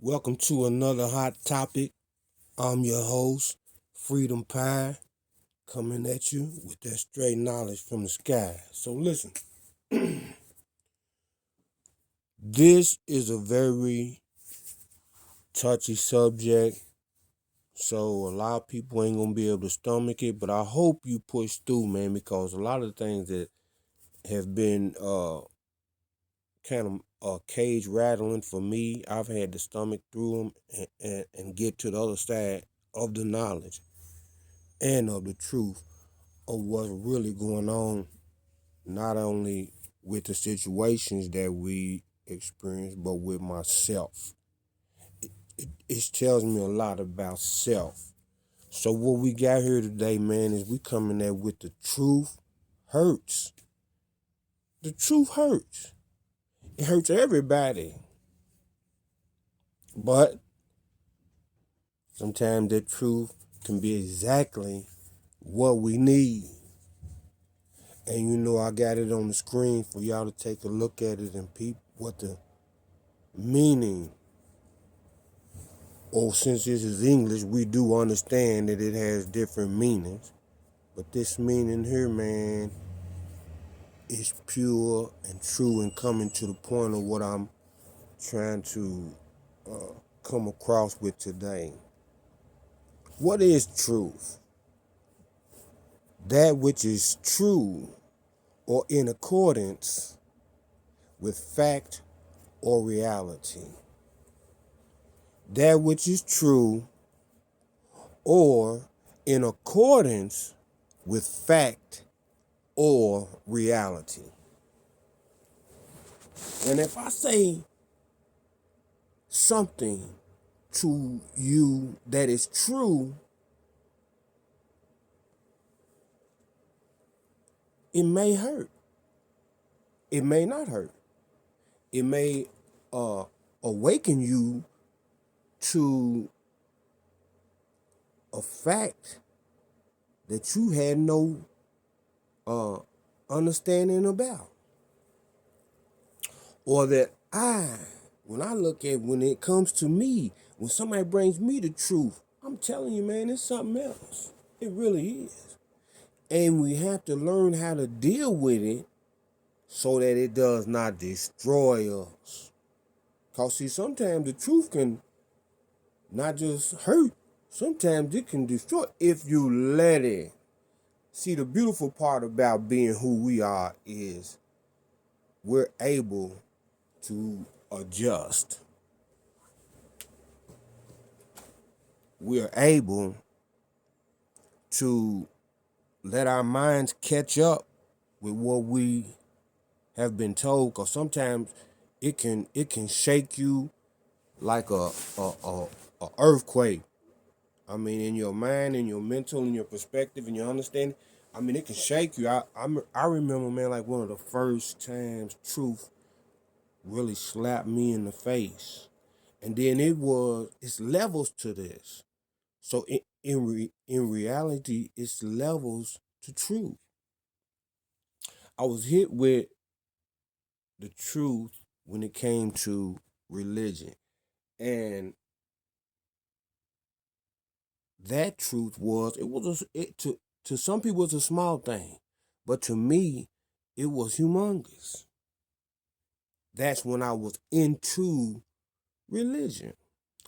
Welcome to another hot topic. I'm your host, Freedom Pie, coming at you with that straight knowledge from the sky. So listen, this is a very touchy subject, so a lot of people ain't gonna be able to stomach it, but I hope you push through, man, because a lot of things that have been kind of cage rattling for me, I've had to stomach through them and get to the other side of the knowledge and of the truth of what's really going on, not only with the situations that we experience, but with myself. It tells me a lot about self. So what we got here today, man, is we coming at with the truth hurts. The truth hurts. It hurts everybody. But sometimes the truth can be exactly what we need. And I got it on the screen for y'all to take a look at it and peep what the meaning, or since this is English, we do understand that it has different meanings. But this meaning here, man, is pure and true and coming to the point of what I'm trying to come across with today. What is truth? That which is true or in accordance with fact or reality. That which is true or in accordance with fact or reality. And if I say something to you that is true, it may hurt. It may not hurt. It may awaken you to a fact that you had no uh, understanding about. Or that when it comes to me, when somebody brings me the truth, I'm telling you, man, it's something else. It really is. And we have to learn how to deal with it so that it does not destroy us. Because, see, sometimes the truth can not just hurt, sometimes it can destroy if you let it. See, the beautiful part about being who we are is we're able to adjust. We're able to let our minds catch up with what we have been told, because sometimes it can shake you like a earthquake. I mean, in your mind, in your mental, in your perspective, in your understanding. I mean, it can shake you. I remember, man, like one of the first times truth really slapped me in the face, and then it's levels to this. So in reality, it's levels to truth. I was hit with the truth when it came to religion, and that truth was to some people it's a small thing, but to me it was humongous. That's when I was into religion.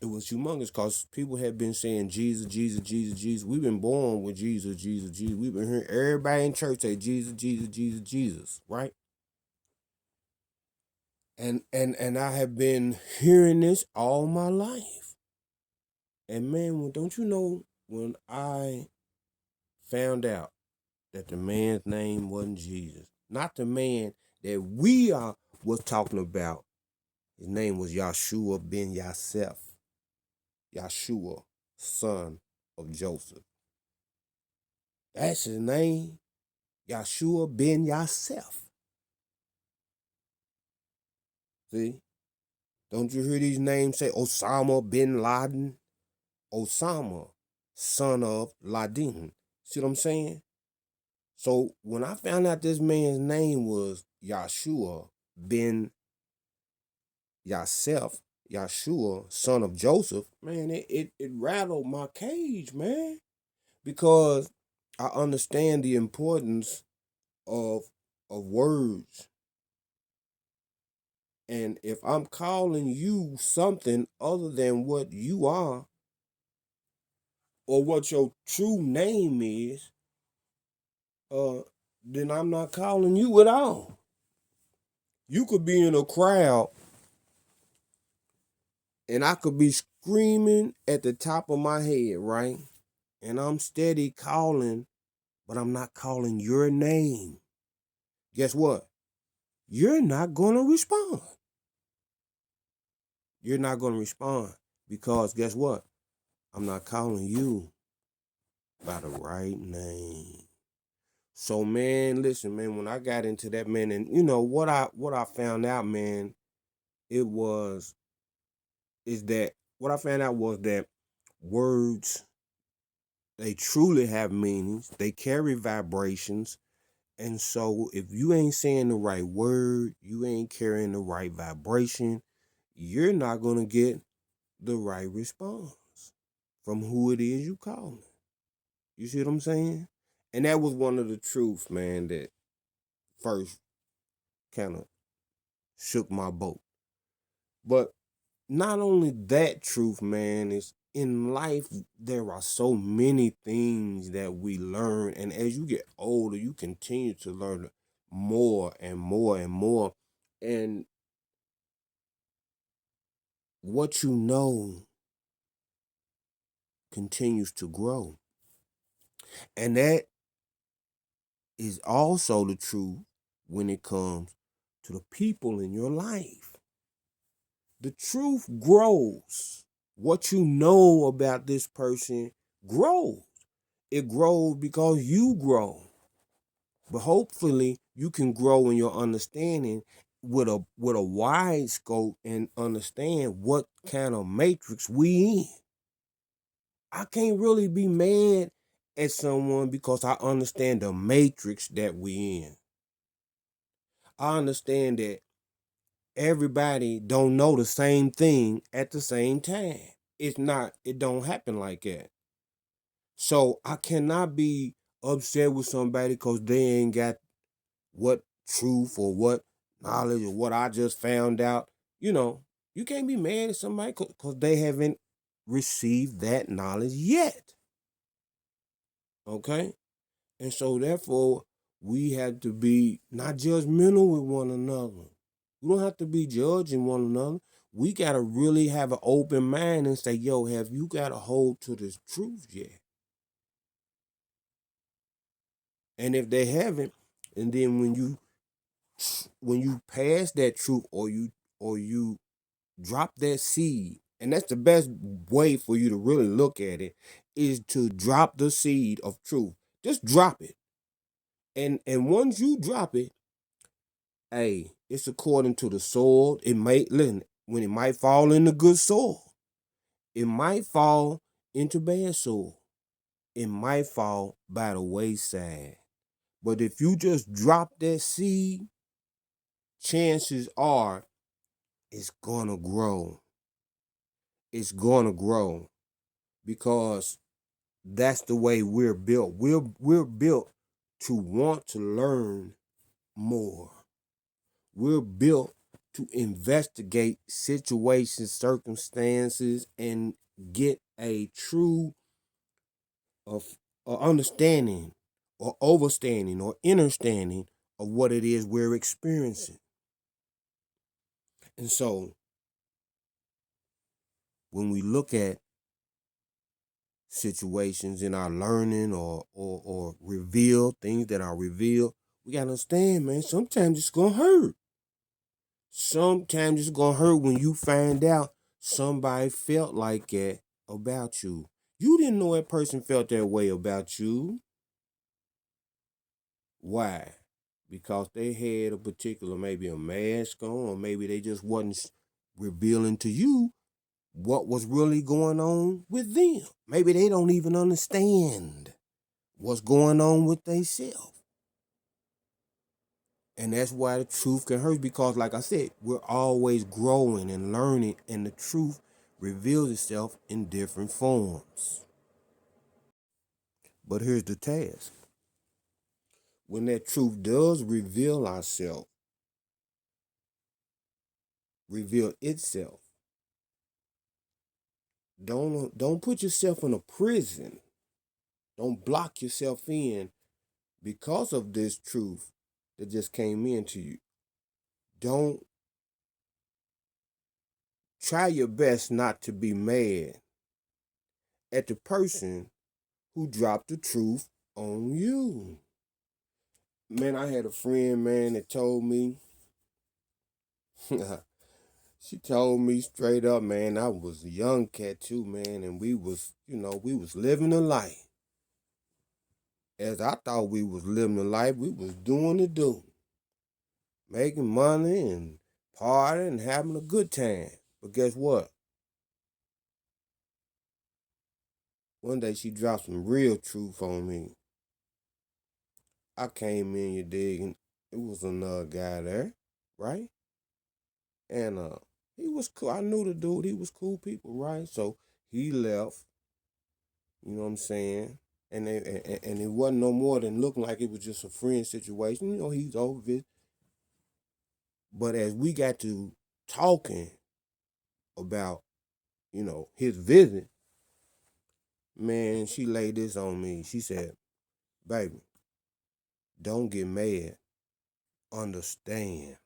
It was humongous because people had been saying Jesus, Jesus, Jesus, Jesus. We've been born with Jesus, Jesus, Jesus. We've been hearing everybody in church say Jesus, Jesus, Jesus, Jesus, right? And I have been hearing this all my life. And man, don't you know when I found out that the man's name wasn't Jesus, not the man that we are was talking about. His name was Yahshua ben Yasef, Yahshua, son of Joseph. That's his name, Yahshua ben Yasef. See, don't you hear these names say Osama bin Laden? Osama, son of Laden. See what I'm saying? So when I found out this man's name was Yahshua ben Yasef, Yeshua, son of Joseph, man, it rattled my cage, man, because I understand the importance of words. And if I'm calling you something other than what you are or what your true name is, then I'm not calling you at all. You could be in a crowd and I could be screaming at the top of my head, right? And I'm steady calling, but I'm not calling your name. Guess what? You're not going to respond. You're not going to respond because guess what? I'm not calling you by the right name. So man, listen, man, when I got into that, man, and you know what I found out, man, it was is that what I found out was that words, they truly have meanings, they carry vibrations. And so if you ain't saying the right word, you ain't carrying the right vibration, you're not gonna get the right response from who it is you calling. You see what I'm saying? And that was one of the truths, man, that first kind of shook my boat. But not only that truth, man, is in life there are so many things that we learn, and as you get older, you continue to learn more and more and more. And what you know continues to grow. And that is also the truth when it comes to the people in your life. The truth grows. What you know about this person grows. It grows because you grow. But hopefully you can grow in your understanding with a wide scope and understand what kind of matrix we in. I can't really be mad at someone because I understand the matrix that we in. I understand that everybody don't know the same thing at the same time. It don't happen like that. So I cannot be upset with somebody because they ain't got what truth or what knowledge or what I just found out. You know, you can't be mad at somebody because they haven't received that knowledge yet. Okay? And so therefore, we have to be not judgmental with one another. We don't have to be judging one another. We got to really have an open mind and say, yo, have you got a hold to this truth yet? And if they haven't, and then when you pass that truth or you drop that seed, and that's the best way for you to really look at it, is to drop the seed of truth. Just drop it. And once you drop it, hey, it's according to the soil. It may listen, when it might fall into good soil. It might fall into bad soil. It might fall by the wayside. But if you just drop that seed, chances are it's gonna grow. It's gonna grow because that's the way we're built. We're built to want to learn more. We're built to investigate situations, circumstances, and get a true of understanding or overstanding or understanding of what it is we're experiencing. And so when we look at situations in our learning or reveal things that are revealed, we gotta understand, man, sometimes it's gonna hurt. Sometimes it's gonna hurt when you find out somebody felt like that about you. You didn't know that person felt that way about you. Why? Because they had a particular, maybe a mask on, or maybe they just wasn't revealing to you what was really going on with them. Maybe they don't even understand what's going on with themselves. And that's why the truth can hurt, because like I said, we're always growing and learning, and the truth reveals itself in different forms. But here's the task. When that truth does reveal itself, don't put yourself in a prison. Don't block yourself in because of this truth that just came into you. Don't try your best not to be mad at the person who dropped the truth on you. Man, I had a friend, man, that told me, she told me straight up, man, I was a young cat too, man, and we was living a life. As I thought we was living a life, we was doing the do. Making money and partying and having a good time. But guess what? One day she dropped some real truth on me. I came in, you dig, and it was another guy there, right? And he was cool. I knew the dude. He was cool people, right? So he left. You know what I'm saying? And it wasn't no more than looking like it was just a friend situation. You know, he's over it. But as we got to talking about, his visit, man, she laid this on me. She said, "Baby, don't get mad. Understand."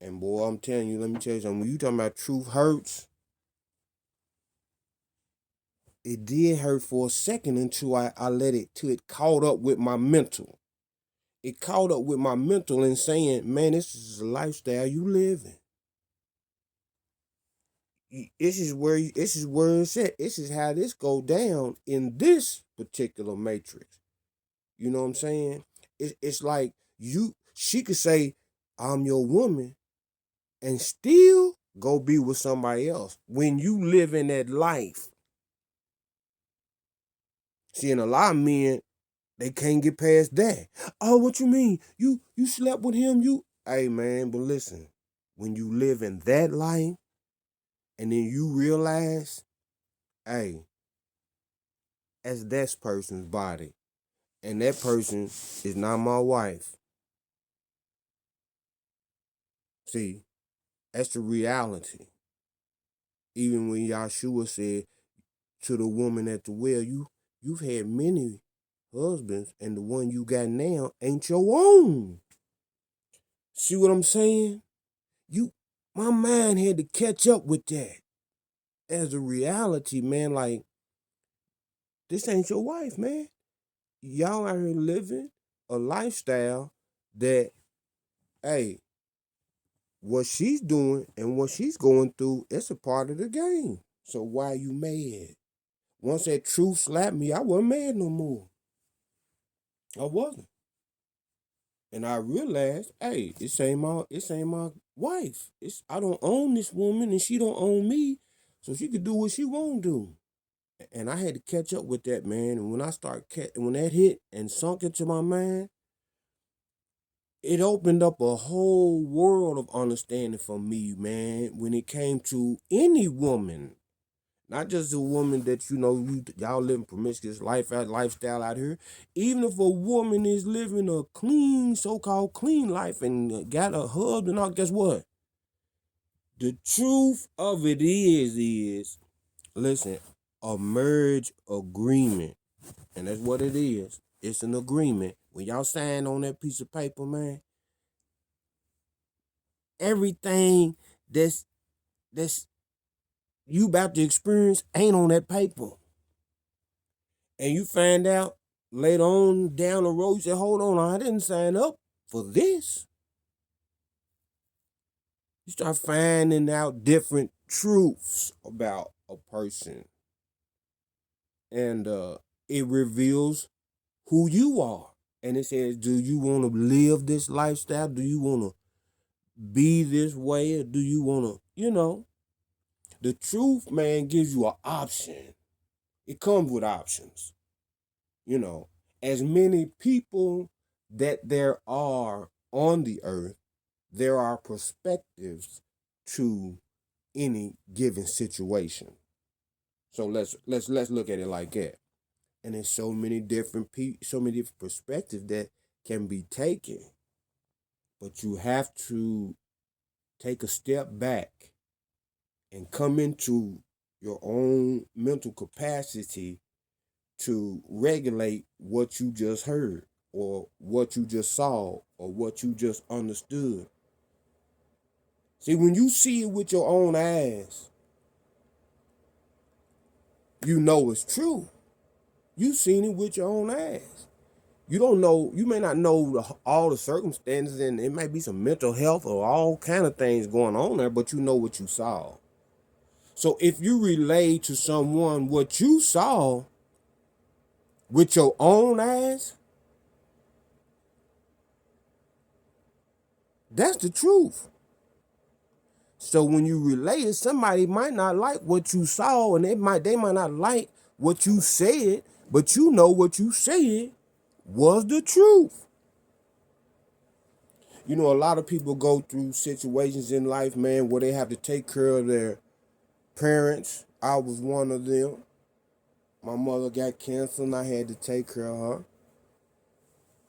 And boy, I'm telling you, let me tell you something. When you talking about truth hurts, it did hurt for a second until I let it, till it caught up with my mental. It caught up with my mental and saying, man, this is a lifestyle you living. This is where it's at. This is how this go down in this particular matrix. You know what I'm saying? It's like she could say, I'm your woman, and still go be with somebody else when you live in that life. See, and a lot of men, they can't get past that. Oh, what you mean? You slept with him? Hey man, but listen, when you live in that life and then you realize, hey, that's that person's body. And that person is not my wife. See, that's the reality. Even when Yahshua said to the woman at the well, you've had many husbands, and the one you got now ain't your own. See what I'm saying? My mind had to catch up with that as a reality, man. Like, this ain't your wife, man. Y'all out here living a lifestyle that, hey, what she's doing and what she's going through, it's a part of the game. So why you mad? Once that truth slapped me, I wasn't mad no more. I wasn't. And I realized, hey, this ain't my wife. I don't own this woman and she don't own me. So she could do what she won't do. And I had to catch up with that, man. And when that hit and sunk into my mind, it opened up a whole world of understanding for me, man, when it came to any woman. Not just a woman that y'all living promiscuous lifestyle out here. Even if a woman is living a clean, so-called clean life and got a husband, all, guess what? The truth of it is, listen, a marriage agreement, and that's what it is. It's an agreement. When y'all sign on that piece of paper, man, everything that's you about to experience ain't on that paper. And you find out later on down the road, you say, hold on, I didn't sign up for this. You start finding out different truths about a person. And it reveals who you are. And it says, do you want to live this lifestyle? Do you want to be this way? Or do you want to, the truth, man, gives you an option. It comes with options. As many people that there are on the earth, there are perspectives to any given situation. So let's look at it like that. And there's so many different perspectives that can be taken. But you have to take a step back and come into your own mental capacity to regulate what you just heard or what you just saw or what you just understood. See, when you see it with your own eyes, you know it's true. You seen it with your own eyes. You don't know, you may not know all the circumstances, and it might be some mental health or all kind of things going on there, but you know what you saw. So if you relay to someone what you saw with your own eyes, that's the truth. So when you relay it, somebody might not like what you saw, and they might not like what you said, but you know what you said was the truth. You know, a lot of people go through situations in life, man, where they have to take care of their parents. I was one of them. My mother got cancer and I had to take care of her.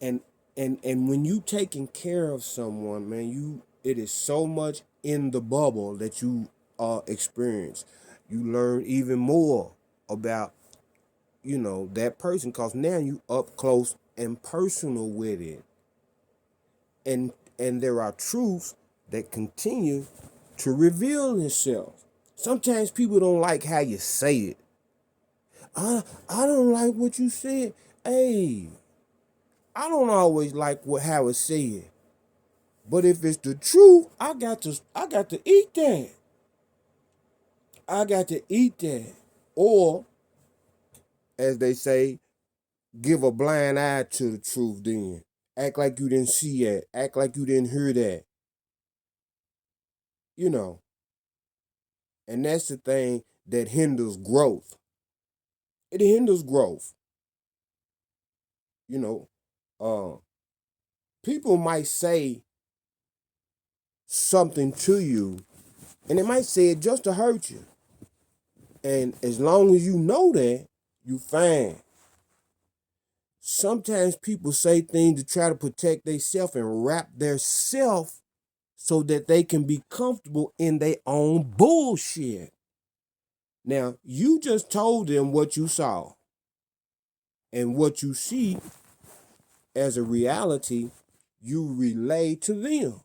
And and when you taking care of someone, man, it is so much in the bubble that you experience. You learn even more about, that person, because now you up close and personal with it. And there are truths that continue to reveal itself. Sometimes people don't like how you say it. I don't like what you said. Hey, I don't always like how it's said. But if it's the truth, I got to eat that. I got to eat that. Or, as they say, give a blind eye to the truth then. Act like you didn't see that. Act like you didn't hear that. You know. And that's the thing that hinders growth. It hinders growth. You know, uh, people might say something to you, and they might say it just to hurt you. And as long as you know that, you fine. Sometimes people say things to try to protect themselves and wrap their self so that they can be comfortable in their own bullshit. Now, you just told them what you saw, and what you see as a reality, you relay to them.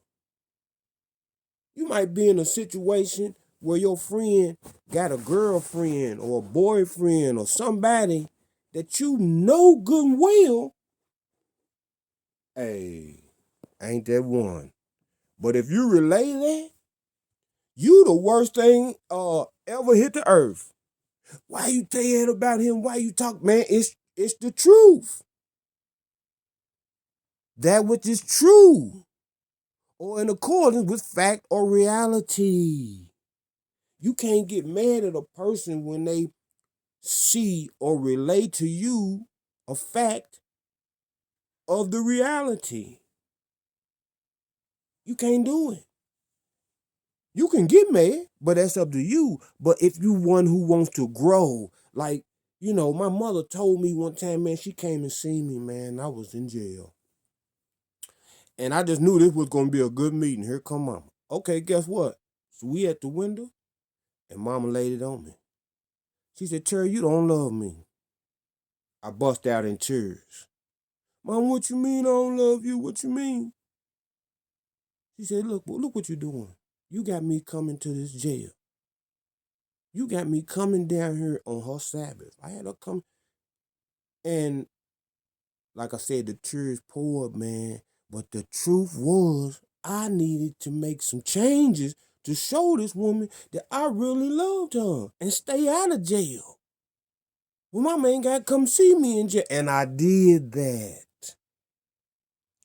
You might be in a situation where your friend got a girlfriend or a boyfriend or somebody that you know good and well, hey, ain't that one. But if you relay that, you the worst thing ever hit the earth. Why you tell that about him? Why you talk, man? It's the truth. That which is true, or in accordance with fact or reality. You can't get mad at a person when they see or relate to you a fact of the reality. You can't do it. You can get mad, but that's up to you. But if you one who wants to grow, like, my mother told me one time, man, she came and seen me, man. I was in jail. And I just knew this was gonna be a good meeting. Here come mama. Okay, guess what? So we at the window and mama laid it on me. She said, Terry, you don't love me. I bust out in tears. Mom, what you mean I don't love you? What you mean? She said, look what you're doing. You got me coming to this jail. You got me coming down here on her Sabbath. I had her come. And like I said, the tears poured, man. But the truth was, I needed to make some changes to show this woman that I really loved her and stay out of jail. Well, mama ain't got to come see me in jail. And I did that.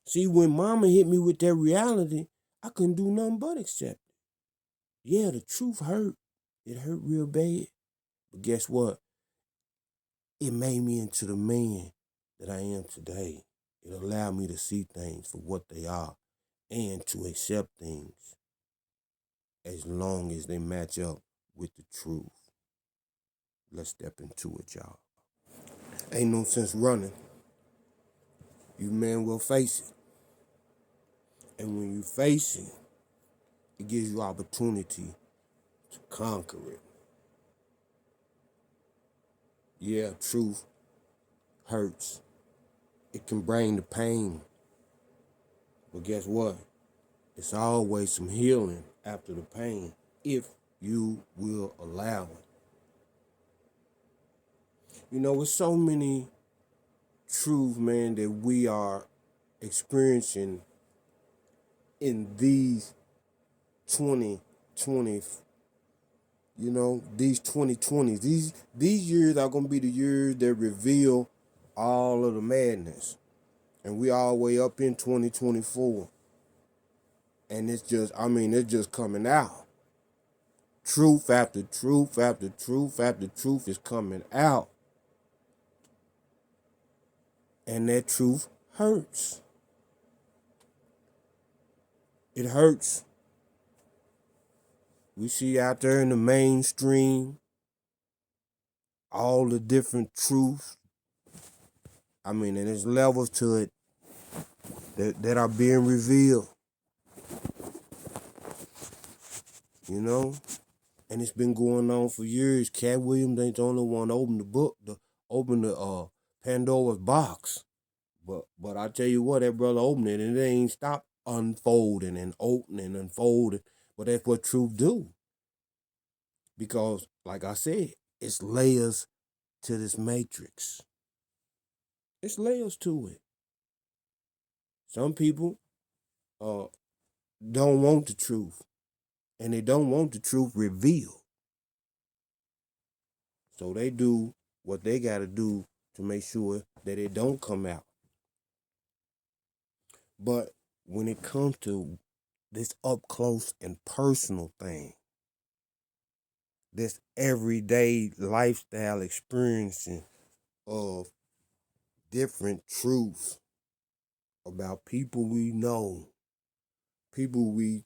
See, when mama hit me with that reality, I couldn't do nothing but accept it. Yeah, the truth hurt. It hurt real bad. But guess what? It made me into the man that I am today. It allowed me to see things for what they are and to accept things as long as they match up with the truth. Let's step into it, y'all. Ain't no sense running. You man will face it. And when you face it, it gives you opportunity to conquer it. Yeah, truth hurts. It can bring the pain. But guess what? It's always some healing after the pain if you will allow it. You know, with so many truths, man, that we are experiencing in these 2020, you know, these 2020s. These years are gonna be the years that reveal all of the madness. And we all the way up in 2024. And it's just coming out. Truth after truth after truth after truth is coming out. And that truth hurts. It hurts. We see out there in the mainstream all the different truths. And there's levels to it that are being revealed. You know? And it's been going on for years. Cat Williams ain't the only one to open the Pandora's box. But I tell you what, that brother opened it and it ain't stopped unfolding and opening and unfolding. But that's what truth do. Because, like I said, it's layers to this matrix. It's layers to it. Some people don't want the truth. And they don't want the truth revealed. So they do what they got to do to make sure that it don't come out. But when it comes to this up close and personal thing, this everyday lifestyle experiencing of different truths about people we know, people we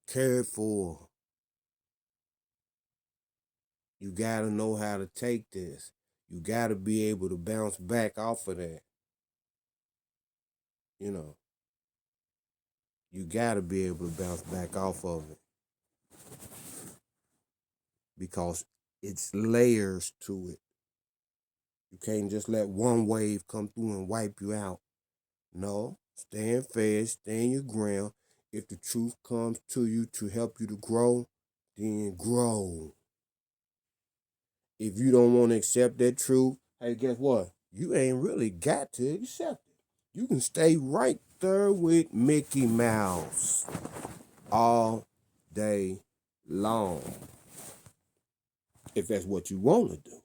care for, you got to know how to take this. You got to be able to bounce back off of that. You know, you got to be able to bounce back off of it because it's layers to it. You can't just let one wave come through and wipe you out. No, stand fast, stand your ground. If the truth comes to you to help you to grow, then grow. If you don't want to accept that truth, hey, guess what? You ain't really got to accept it. You can stay right there with Mickey Mouse all day long if that's what you want to do.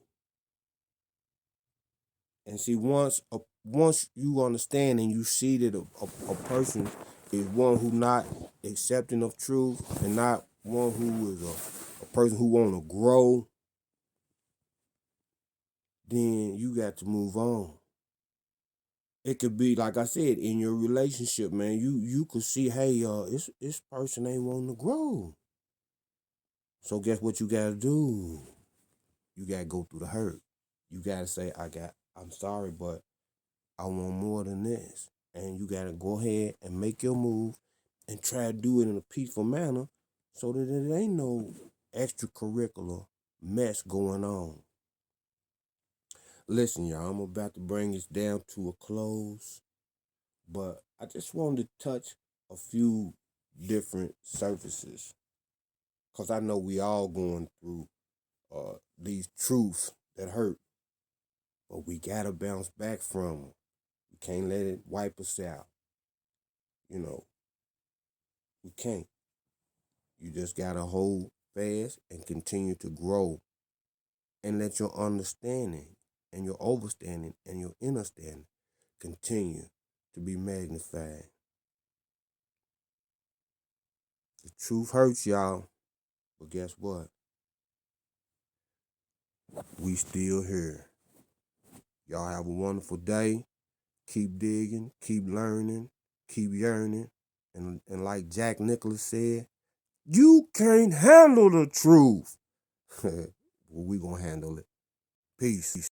And see, once you understand and you see that a person is one who not accepting of truth and not one who is a person who want to grow, then you got to move on. It could be, like I said, in your relationship, man, you could see, hey, this person ain't wanting to grow. So guess what you gotta do? You gotta go through the hurt. You gotta say, I'm sorry, but I want more than this. And you gotta go ahead and make your move and try to do it in a peaceful manner so that there ain't no extracurricular mess going on. Listen, y'all, I'm about to bring this down to a close, but I just wanted to touch a few different surfaces because I know we all going through these truths that hurt, but we gotta bounce back from them. We can't let it wipe us out. You know, we can't. You just gotta hold fast and continue to grow and let your understanding and your overstanding and your understanding continue to be magnified. The truth hurts, y'all, but guess what? We still here. Y'all have a wonderful day. Keep digging, keep learning, keep yearning. And like Jack Nicholas said, you can't handle the truth. Well, we gonna handle it. Peace.